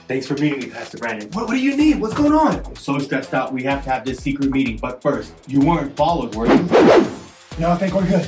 Thanks for meeting me, Pastor Brandon. What do you need? What's going on? I'm so stressed out. We have to have this secret meeting. But first, you weren't followed, were you? No, I think we're good.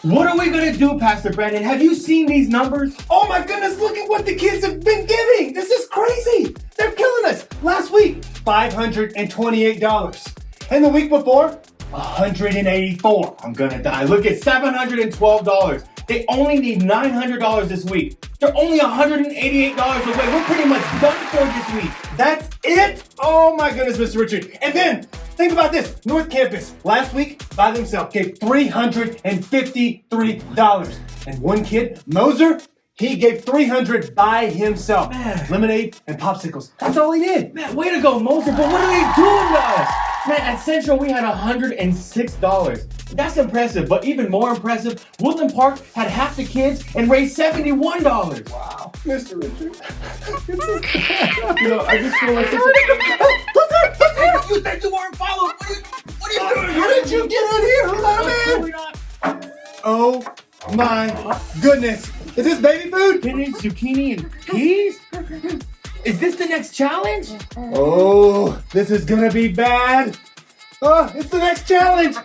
What are we gonna do, Pastor Brandon? Have you seen these numbers? Oh my goodness, look at what the kids have been giving. This is crazy. They're killing us. Last week, $528. And the week before, $184. I'm gonna die. Look at $712. They only need $900 this week. They're only $188 away. We're pretty much done for this week. That's it? Oh my goodness, Mr. Richard. And then, think about this. North Campus, last week, by themselves, gave $353. And one kid, Moser, he gave $300 by himself. Man. Lemonade and popsicles. That's all he did. Man, way to go, Moser, but what are they doing to us? Man, at Central, we had $106. That's impressive, but even more impressive, Woodland Park had half the kids and raised $71. Wow. Mr. Richard. You know, I just feel like such a... You said you weren't followed. What are you doing? How did you get in here, little man? Oh my goodness. Is this baby food? Spinach, zucchini, and peas? Is this the next challenge? Oh, this is gonna be bad. Oh, it's the next challenge.